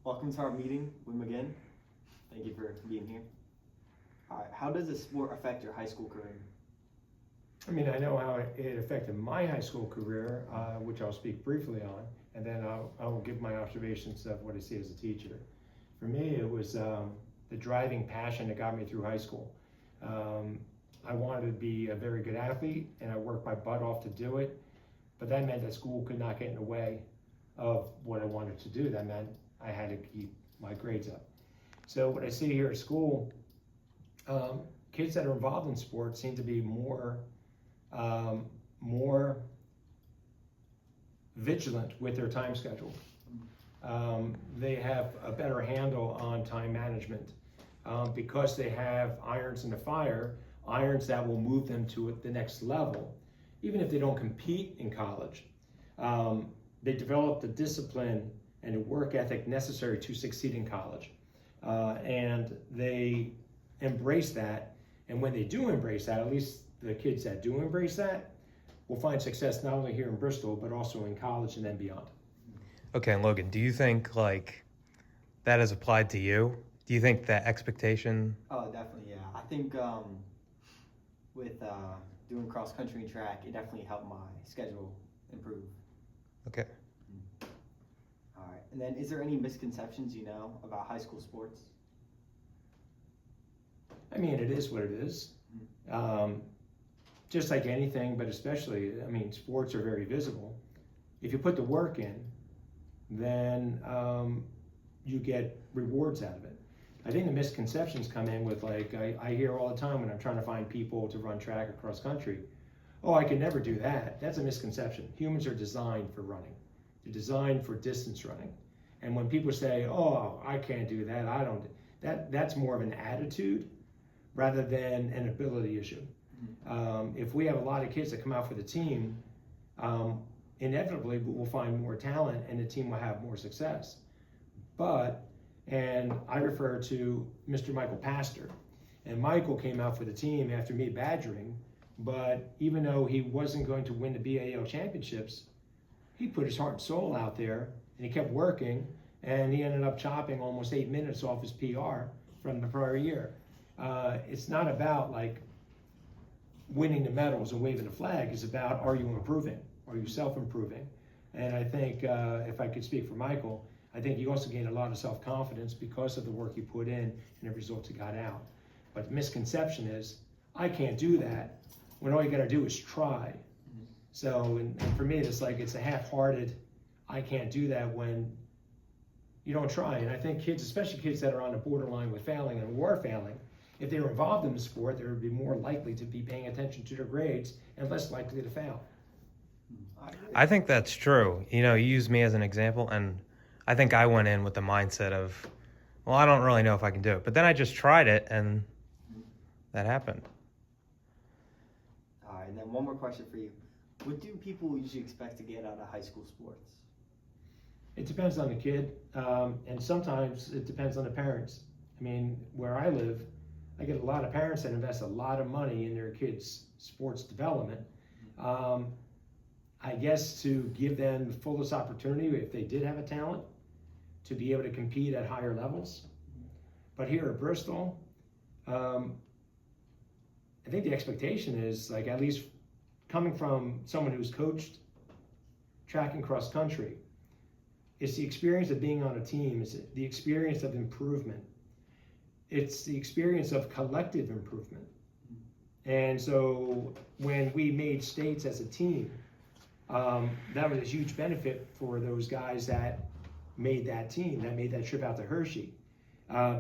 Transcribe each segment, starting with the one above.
Welcome to our meeting, Wim again. Thank you for being here. All right, how does a sport affect your high school career? I mean, I know how it affected my high school career, which I'll speak briefly on, and then I will give my observations of what I see as a teacher. For me, it was the driving passion that got me through high school. I wanted to be a very good athlete, and I worked my butt off to do it, but that meant that school could not get in the way of what I wanted to do. That meant I had to keep my grades up. So what I see here at school, kids that are involved in sports seem to be more vigilant with their time schedule. They have a better handle on time management because they have irons in the fire, irons that will move them to the next level. Even if they don't compete in college, they develop the discipline and the work ethic necessary to succeed in college. And they embrace that. And when they do embrace that, at least the kids that do embrace that, will find success not only here in Bristol, but also in college and then beyond. Okay, and Logan, do you think like that is applied to you? Do you think that expectation? Oh, definitely, yeah. I think with doing cross country and track, it definitely helped my schedule improve. Okay. All right, and then is there any misconceptions you know about high school sports? I mean, it is what it is. Just like anything, but especially, I mean, sports are very visible. If you put the work in, then you get rewards out of it. I think the misconceptions come in with like, I hear all the time when I'm trying to find people to run track or cross country, oh, I could never do that. That's a misconception. Humans are designed for running. They're designed for distance running. And when people say, oh, I can't do that, I don't, that's more of an attitude rather than an ability issue. If we have a lot of kids that come out for the team, inevitably we'll find more talent and the team will have more success. And I refer to Mr. Michael Pastor, and Michael came out for the team after me badgering, but even though he wasn't going to win the BAL championships, he put his heart and soul out there and he kept working, and he ended up chopping almost 8 minutes off his PR from the prior year. It's not about like winning the medals and waving the flag. It's about, are you improving? Are you self-improving? And I think, if I could speak for Michael, I think he also gained a lot of self-confidence because of the work he put in and the results he got out. But the misconception is, I can't do that, when all you gotta do is try. So, and for me, it's like, it's a half-hearted, I can't do that when you don't try. And I think kids, especially kids that are on the borderline with failing and were failing, if they were involved in the sport, they would be more likely to be paying attention to their grades and less likely to fail. I think that's true. You know, you use me as an example, and I think I went in with the mindset of, well, I don't really know if I can do it. But then I just tried it, and that happened. All right, and then one more question for you. What do people usually expect to get out of high school sports? It depends on the kid, and sometimes it depends on the parents. I mean, where I live, I get a lot of parents that invest a lot of money in their kids' sports development. I guess to give them the fullest opportunity, if they did have a talent, to be able to compete at higher levels. But here at Bristol, I think the expectation is, like, at least coming from someone who's coached track and cross country, it's the experience of being on a team, it's the experience of improvement. It's the experience of collective improvement. And so when we made states as a team, that was a huge benefit for those guys that made that team, that made that trip out to Hershey,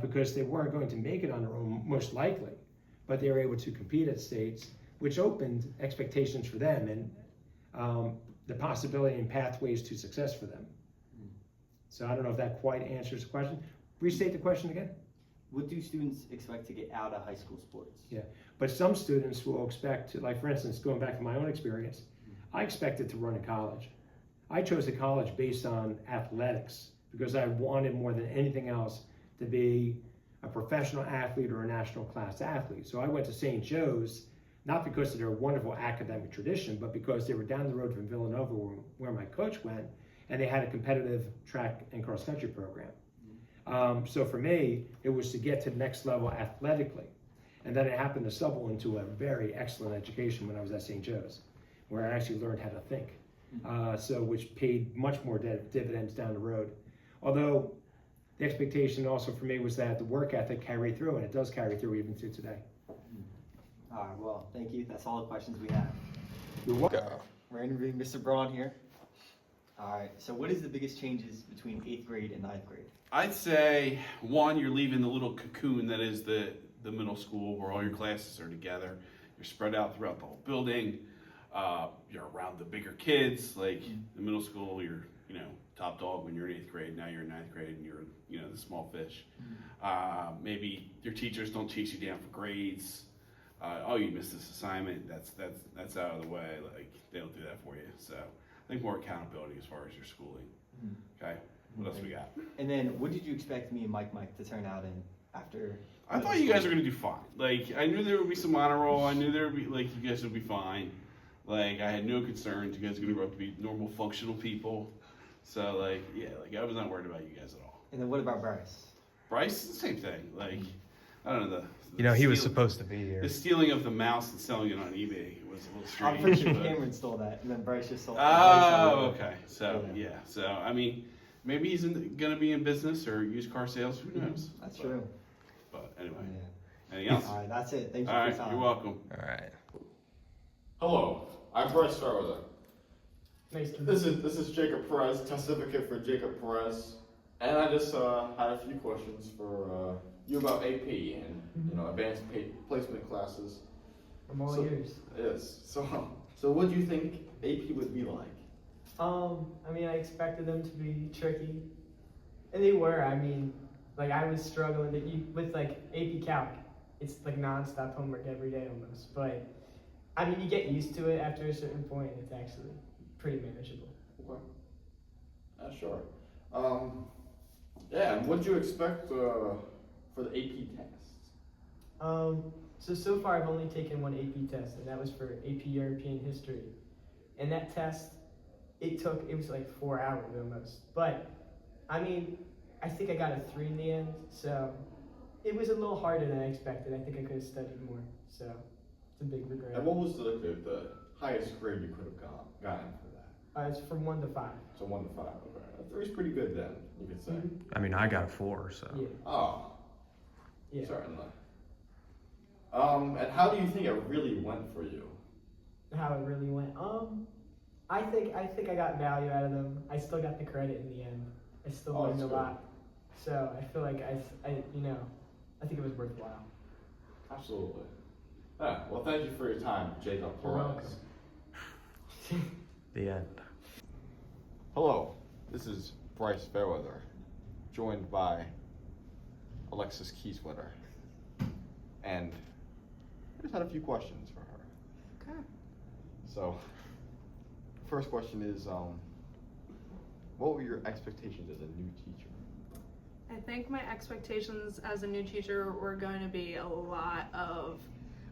because they weren't going to make it on their own, most likely, but they were able to compete at states, which opened expectations for them and the possibility and pathways to success for them. So I don't know if that quite answers the question. Restate the question again. What do students expect to get out of high school sports? Yeah, but some students will expect to, like, for instance, going back to my own experience, I expected to run in college. I chose a college based on athletics because I wanted more than anything else to be a professional athlete or a national class athlete. So I went to St. Joe's, not because of their wonderful academic tradition, but because they were down the road from Villanova where my coach went, and they had a competitive track and cross country program. So for me, it was to get to the next level athletically. And then it happened to stumble into a very excellent education when I was at St. Joe's, where I actually learned how to think. So which paid much more dividends down the road. Although the expectation also for me was that the work ethic carried through, and it does carry through even to today. All right, well, thank you. That's all the questions we have. You're welcome. We're interviewing Mr. Braun here. All right, so what is the biggest changes between 8th grade and 9th grade? I'd say, one, you're leaving the little cocoon that is the middle school where all your classes are together. You're spread out throughout the whole building. You're around the bigger kids. Like the middle school, you're, top dog when you're in 8th grade. Now you're in 9th grade and you're, the small fish. Maybe your teachers don't chase you down for grades. Oh, you missed this assignment. That's out of the way. Like they don't do that for you. So I think more accountability as far as your schooling. Okay. What else we got? And then what did you expect me and Mike to turn out in after? I thought you guys were gonna do fine. Like I knew there would be some honor roll. I knew there would be you guys would be fine. Like I had no concerns. You guys are gonna grow up to be normal, functional people. So I was not worried about you guys at all. And then what about Bryce? Bryce, the same thing. Like I don't know he was supposed to be here. The stealing of the mouse and selling it on eBay was a little strange. I'm pretty sure but- Cameron stole that, and then Bryce just sold it. Oh, okay. So Yeah. yeah. So I mean, maybe he's gonna be in business or used car sales. Who knows? That's But- true. But anyway, Yeah. anything else? All right, that's it. Thank you All for right, your time. you're welcome. All right. Hello, I'm Bryce Fairweather. Nice to meet This is Jacob Perez, testificate for Jacob Perez, and I just had a few questions for you about AP and advanced placement classes. I'm all So- ears. Yes. So what do you think AP would be like? I mean, I expected them to be tricky, and they were. I mean, I was struggling with AP Calc. It's nonstop homework every day almost. But I mean, you get used to it after a certain point, and it's actually pretty manageable. Okay. Sure. Yeah. And what do you expect for the AP tests? So far I've only taken one AP test, and that was for AP European History. And that test, it was 4 hours almost. But I mean, I think I got a 3 in the end, so it was a little harder than I expected. I think I could have studied more, so it's a big regret. And what was the highest grade you could have gotten for that? It's from 1 to 5. So 1 to 5. Okay. A 3 is pretty good then, you could say. I mean, I got a 4, so. Yeah. Oh. Yeah. Certainly. And how do you think it really went for you? How it really went. I think I got value out of them. I still got the credit in the end. I still Oh, learned a that's lot. So I feel like I think it was worthwhile. Absolutely. Yeah, well, thank you for your time, Jacob You're Perez. welcome. The end. Hello, this is Bryce Fairweather, joined by Alexis Kieswetter. And I just had a few questions for her. Okay. So, first question is, what were your expectations as a new teacher? I think my expectations as a new teacher were going to be a lot of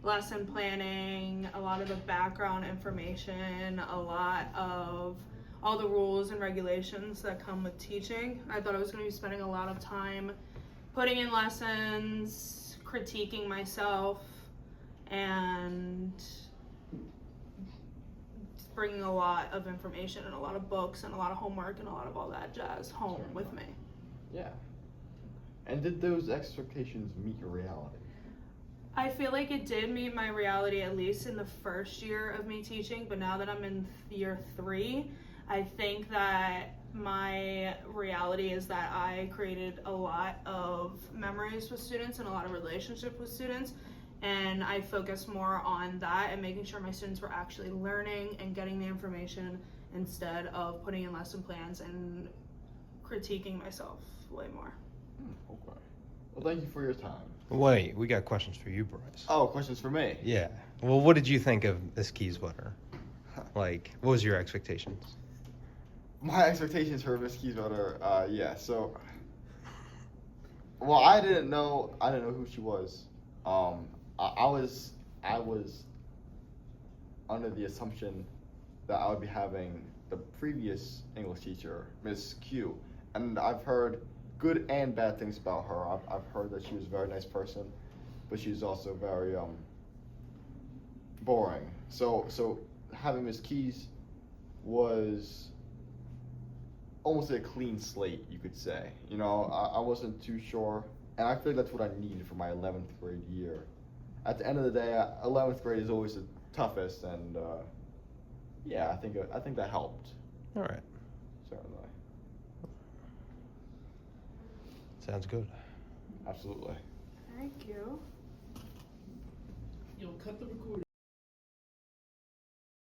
lesson planning, a lot of the background information, a lot of all the rules and regulations that come with teaching. I thought I was going to be spending a lot of time putting in lessons, critiquing myself, and bringing a lot of information and a lot of books and a lot of homework and a lot of all that jazz home with me. Yeah. And did those expectations meet your reality? I feel like it did meet my reality, at least in the first year of me teaching, but now that I'm in year 3, I think that my reality is that I created a lot of memories with students and a lot of relationship with students, and I focus more on that and making sure my students were actually learning and getting the information instead of putting in lesson plans and critiquing myself way more. Okay. Well, thank you for your time. Wait, we got questions for you, Bryce. Oh, questions for me? Yeah. Well, what did you think of this Kies winner? What was your expectations? My expectations for Miss Kieswetter, so, well, I didn't know who she was. I was under the assumption that I would be having the previous English teacher, Miss Q, and I've heard good and bad things about her. I've heard that she was a very nice person, but she's also very boring. So having Miss Kies was almost a clean slate, you could say. You know, I wasn't too sure, and I feel like that's what I needed for my 11th grade year. At the end of the day, 11th grade is always the toughest, and yeah, I think that helped. All right. Certainly. Sounds good. Absolutely. Thank you. Yo, cut the recording.